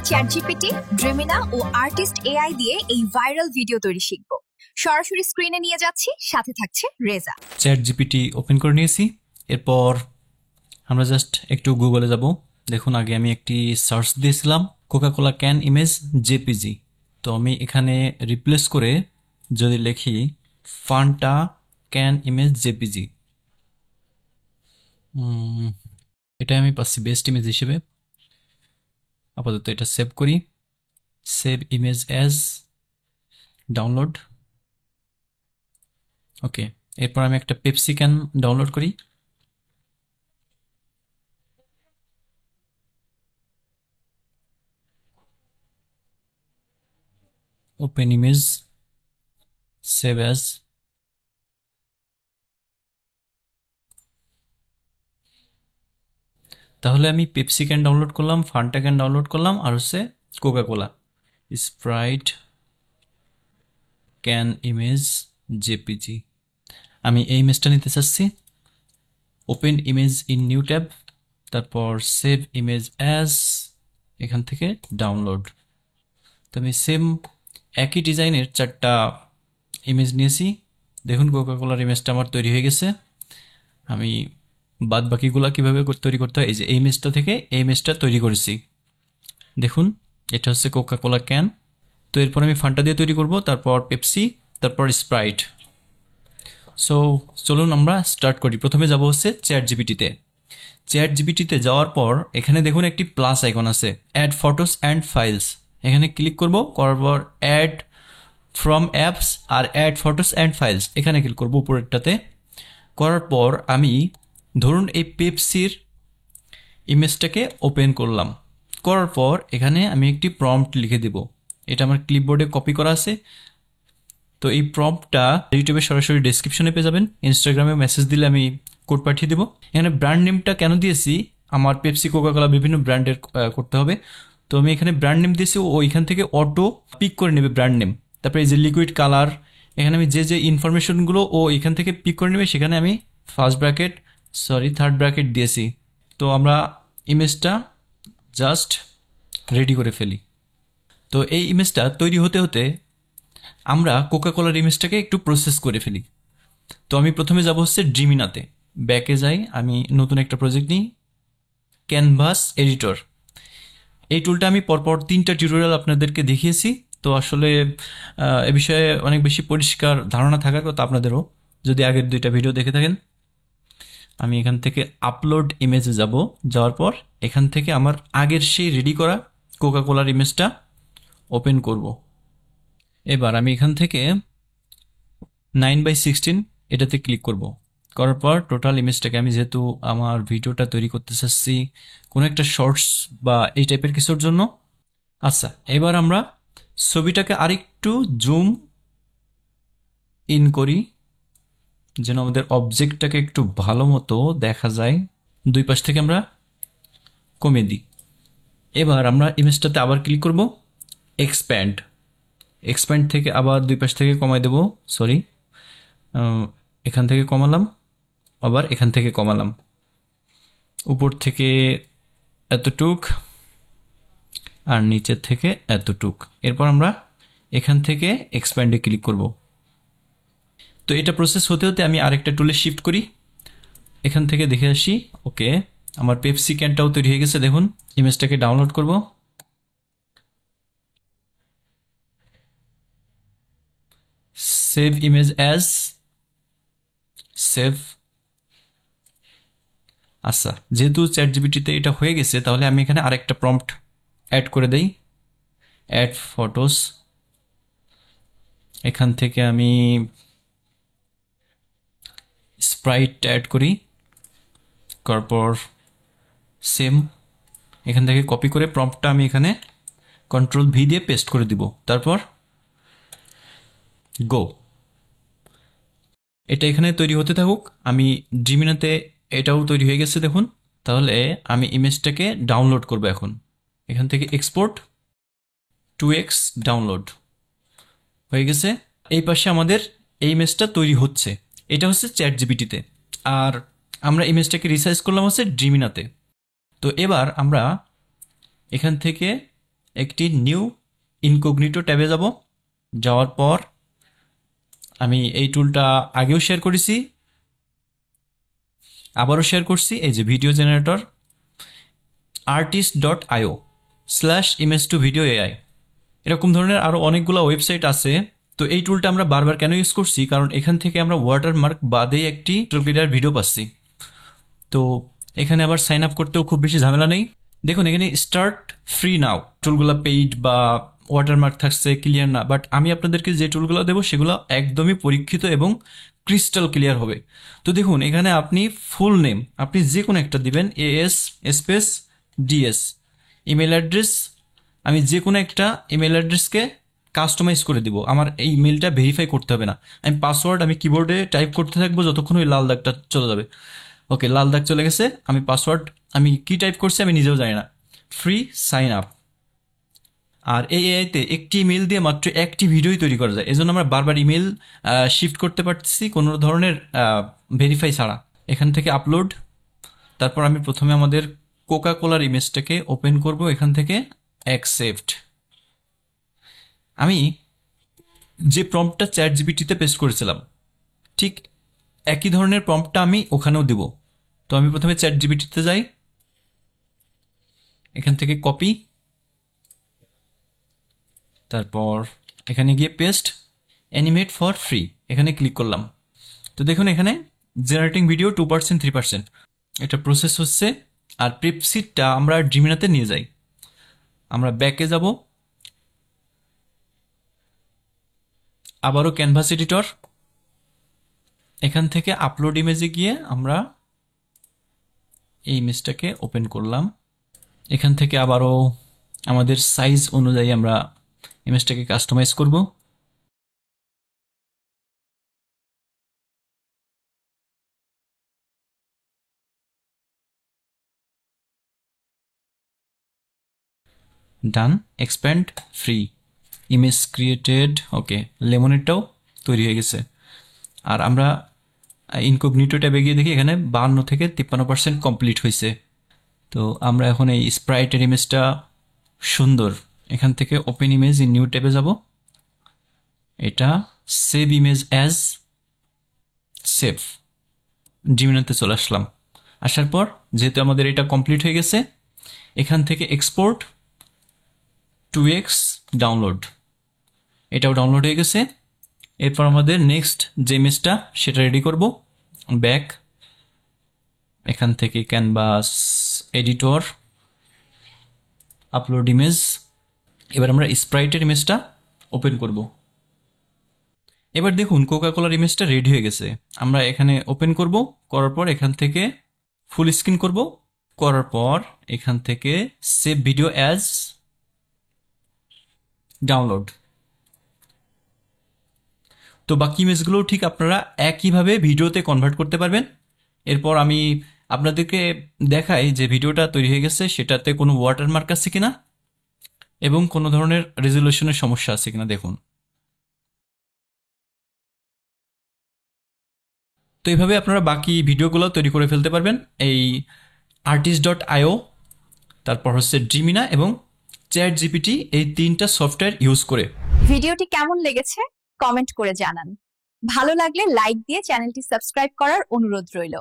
ChatGPT, ড্রিমিনা ও artist AI দিয়ে এই viral video তৈরি শিখব। সরাসরি স্ক্রিনে নিয়ে যাচ্ছি, সাথে থাকছে রেজা। চ্যাটজিপিটি ওপেন করে নিয়েছি। এরপর আমরা জাস্ট একটু গুগলে যাব। দেখুন, আগে আমি একটি সার্চ দিয়েছিলাম কোকাকোলা ক্যান ইমেজ জেপিজি। তো আমি এখানে রিপ্লেস করে যদি লিখি ফান্টা ক্যান ইমেজ জেপিজি, এটা আমি পাচ্ছি বেস্ট ইমেজ হিসেবে। আপাতত এটা সেভ করি, সেভ ইমেজ অ্যাজ ডাউনলোড। ওকে, এরপর আমি একটা পেপসি ক্যান ডাউনলোড করি। Open image, save as. তাহলে আমি পেপসি ক্যান ডাউনলোড করলাম, ফান্টা ক্যান ডাউনলোড করলাম, আর হচ্ছে Coca Cola Sprite can image JPG. আমি এই ইমেজটা নিতে চাচ্ছি। Open image in new tab, তারপর সেভ ইমেজ অ্যাজ, এখান থেকে ডাউনলোড। তো আমি সেম একই ডিজাইনের 4টা ইমেজ নিয়েছি। দেখুন কোকাকোলার ইমেজটা আমার তৈরি হয়ে গেছে। আমি বাদ বাকিগুলা কীভাবে তৈরি করতে হয়, এই যে এই ইমেজটা থেকে এই ইমেজটা তৈরি করেছি। দেখুন, এটা হচ্ছে কোকাকোলা ক্যান। তো এরপর আমি ফান্টা দিয়ে তৈরি করব, তারপর পেপসি, তারপর স্প্রাইট। সো চলুন আমরা স্টার্ট করি। প্রথমে যাব হচ্ছে চ্যাটজিপিটিতে। চ্যাটজিপিটিতে যাওয়ার পর এখানে দেখুন একটি প্লাস আইকন আছে, অ্যাড ফটোস অ্যান্ড ফাইলস। এখানে ক্লিক করব, করার পর অ্যাড ফ্রম অ্যাপস আর অ্যাড ফটোস অ্যান্ড ফাইলস এখানে ক্লিক করব উপরেরটাতে। করার পর আমি ধরুন এই পেপসির ইমেজটাকে ওপেন করলাম। করার পর এখানে আমি একটি প্রম্পট লিখে দেব। এটা আমার ক্লিপবোর্ডে কপি করা আছে। তো এই প্রম্পটটা ইউটিউবে সরাসরি ডেসক্রিপশনে পেয়ে যাবেন। ইনস্টাগ্রামে মেসেজ দিলে আমি কোড পাঠিয়ে দেবো। এখানে ব্র্যান্ড নেমটা কেন দিয়েছি, আমার পেপসি কোকাকোলা বিভিন্ন ব্র্যান্ডের করতে হবে। তো আমি এখানে ব্র্যান্ড নেম দিয়েছি, ও এখান থেকে অটো পিক করে নেবে ব্র্যান্ড নেম। তারপরে এই যে লিকুইড কালার, এখানে আমি যে ইনফরমেশনগুলো ও এখান থেকে পিক করে নেবে, সেখানে আমি থার্ড ব্র্যাকেট দিয়েছি। তো আমরা ইমেজটা জাস্ট রেডি করে ফেলি। তো এই ইমেজটা তৈরি হতে হতে আমরা কোকাকোলার ইমেজটাকে একটু প্রসেস করে ফেলি। তো আমি প্রথমে যাব হচ্ছে ড্রিমিনাতে, ব্যাকে যাই, আমি নতুন একটা প্রজেক্ট নিই, ক্যানভাস এডিটর। এই টুলটা আমি পরপর 3টা টিউটোরিয়াল আপনাদেরকে দেখিয়েছি। তো আসলে এ বিষয়ে অনেক বেশি পরিষ্কার ধারণা থাকার কথা আপনাদেরও, যদি আগের 2টা ভিডিও দেখে থাকেন। আমি এখান থেকে আপলোড ইমেজে যাব, যাওয়ার পর এখান থেকে আমার আগের সেই রেডি করা কোকাকোলার ইমেজটা ওপেন করব। এবার আমি এখান থেকে 9:16 এটাতে ক্লিক করব। করার পর টোটাল ইমেজটাকে আমি, যেহেতু আমার ভিডিওটা তৈরি করতে চাচ্ছি কোনো একটা শর্টস বা এই টাইপের কিছুর জন্য, আচ্ছা এবার আমরা ছবিটাকে আরেকটু জুম ইন করি, যেন আমাদের অবজেক্টটাকে একটু ভালো মতো দেখা যায়। 2 পাশ থেকে আমরা কমিয়ে দিই। এবার আমরা ইমেজটাতে আবার ক্লিক করব, এক্সপ্যান্ড থেকে আবার 2 পাশ থেকে কমাই দেব। এখান থেকে কমালাম, আবার এখান থেকে কমালাম, উপর থেকে এতটুক আর নিচের থেকে এতটুক। এরপর আমরা এখান থেকে এক্সপ্যান্ডে ক্লিক করব। তো এটা প্রসেস হতে হতে আমি আরেকটা টুলে শিফট করি, এখান থেকে দেখে আসি। ওকে, আমার পেপসি ক্যানটাও তৈরি হয়ে গেছে। দেখুন, ইমেজটাকে ডাউনলোড করব, সেভ ইমেজ অ্যাজ, সেভ। আচ্ছা, যেহেতু চ্যাটজিপিটিতে এটা হয়ে গেছে, তাহলে আমি এখানে আরেকটা প্রম্পট অ্যাড করে দেই, অ্যাড ফটোস। এখান থেকে আমি স্প্রাইট অ্যাড করি, তারপর সেম এখান থেকে কপি করে প্রম্পটটা আমি এখানে Ctrl+V দিয়ে পেস্ট করে দিব, তারপর গো। এটা এখানে তৈরি হতে থাকুক। আমি ড্রিমিনাতে এটাও তৈরি হয়ে গেছে দেখুন। তাহলে আমি ইমেজটাকে ডাউনলোড করব এখন। এখান থেকে এক্সপোর্ট 2x ডাউনলোড হয়ে গেছে। এই পাশে আমাদের এই ইমেজটা তৈরি হচ্ছে, এটা হচ্ছে চ্যাটজিপিটিতে। আর আমরা ইমেজটাকে রিসাইজ করলাম হচ্ছে ড্রিমিনাতে। তো এবার আমরা এখান থেকে একটি নিউ ইনকগনিটো ট্যাবে যাব। যাওয়ার পর আমি এই টুলটা আগেও শেয়ার করেছি, আবারও শেয়ার করছি। এই যে ভিডিও জেনারেটর artist.io/image2video.ai, এরকম ধরনের আরও অনেকগুলো ওয়েবসাইট আছে। তো এই টুলটা আমরা বারবার কেন ইউজ করছি, কারণ এখান থেকে আমরা ওয়াটারমার্ক বাদে একটি ক্লিয়ার ভিডিও পাচ্ছি। তো এখানে আবার সাইন আপ করতেও খুব বেশি ঝামেলা নেই। দেখুন এখানে স্টার্ট ফ্রি নাও, টুলগুলো পেইড বা ওয়াটারমার্ক থাকছে, ক্লিয়ার না, বাট আমি আপনাদেরকে যে টুলগুলো দেবো সেগুলো একদমই পরীক্ষিত এবং ক্রিস্টাল ক্লিয়ার হবে। তো দেখুন এখানে আপনি ফুল নেম আপনি যে কোনো একটা দিবেন, AS space DS, email address আমি যে কোনো একটা ইমেল অ্যাড্রেসকে কাস্টমাইজ করে দিব, আমার এই মেলটা ভেরিফাই করতে হবে না। আমি পাসওয়ার্ড আমি কিবোর্ডে টাইপ করতে থাকবো যতক্ষণ ওই লাল দাগটা চলে যাবে। ওকে, লাল দাগ চলে গেছে। আমি পাসওয়ার্ড আমি কি টাইপ করছি আমি নিজেও জানি না। Free sign up. আর এই এআইতে একটি ইমেল দিয়ে মাত্র একটি ভিডিওই তৈরি করা যায়, এজন্য আমরা বারবার ইমেল শিফট করতে পারতেছি কোনো ধরনের ভেরিফাই ছাড়া। এখান থেকে আপলোড, তারপর আমি প্রথমে আমাদের কোকা কোলার ইমেজটাকে ওপেন করব, এখান থেকে অ্যাকসেপ্ট। আমি যে প্রম্পটটা চ্যাট জিপিটিতে পেস্ট করেছিলাম ঠিক একই ধরনের প্রম্পটটা আমি ওখানেও দিব। তো আমি প্রথমে চ্যাট জিপিটিতে যাই, এখান থেকে কপি, তারপর এখানে গিয়ে পেস্ট, অ্যানিমেট ফর ফ্রি, এখানে ক্লিক করলাম। তো দেখুন এখানে জেনারেটিং ভিডিও 2% 3%, এটা প্রসেস হচ্ছে। আর প্রিপসিটটা আমরা জিমিনাতে নিয়ে যাই। আমরা ব্যাকে যাব, আবারও ক্যানভাস এডিটর, এখান থেকে আপলোড ইমেজে গিয়ে আমরা এই ইমেজটাকে ওপেন করলাম। এখান থেকে আবারও আমাদের সাইজ অনুযায়ী আমরা ইমেজটাকে কাস্টমাইজ করব। ডান, এক্সপ্যান্ড ফ্রি, ইমেজ ক্রিয়েটেড। ওকে, লেমনেরটাও তৈরি হয়ে গেছে। আর আমরা ইনকগনিটো ট্যাবে গিয়ে দেখি এখানে 52 থেকে 53% কমপ্লিট হয়েছে। তো আমরা এখন এই স্প্রাইটের ইমেজটা সুন্দর, এখান থেকে ওপেন ইমেজ ইন নিউ ট্যাবে যাব, এটা সেভ ইমেজ অ্যাজ, সেভ, জিমিনাতে চলে আসলাম। আসার পর যেহেতু আমাদের এটা কমপ্লিট হয়ে গেছে, এখান থেকে এক্সপোর্ট 2x ডাউনলোড, এটাও ডাউনলোড হয়ে গেছে। এরপর আমাদের নেক্সট যে ইমেজটা সেটা রেডি করব। ব্যাক, এখান থেকে ক্যানভাস এডিটর, আপলোড ইমেজ। এবার আমরা স্প্রাইটের ইমেজটা ওপেন করব। এবার দেখুন কোকা কোলার ইমেজটা রেডি হয়ে গেছে। আমরা এখানে ওপেন করব, করার পর এখান থেকে ফুল স্ক্রিন করব, করার পর এখান থেকে সেভ ভিডিও অ্যাজ, ডাউনলোড। তো বাকি ইমেজগুলোও ঠিক আপনারা একইভাবে ভিডিওতে কনভার্ট করতে পারবেন। এরপর আমি আপনাদেরকে দেখাই যে ভিডিওটা তৈরি হয়ে গেছে সেটাতে কোনো ওয়াটারমার্ক আছে কিনা এবং কোনো ধরনের রেজলিউশনের সমস্যা আছে কিনা দেখুন। তো এইভাবে আপনারা বাকি ভিডিওগুলো তৈরি করে ফেলতে পারবেন এই artist.io, তারপর হচ্ছে জিমিনা এবং চ্যাট জিপিটি, এই 3টা সফটওয়্যার ইউজ করে। ভিডিওটি কেমন লেগেছে কমেন্ট করে জানান। ভালো লাগলে লাইক দিয়ে চ্যানেলটি সাবস্ক্রাইব করার অনুরোধ রইল।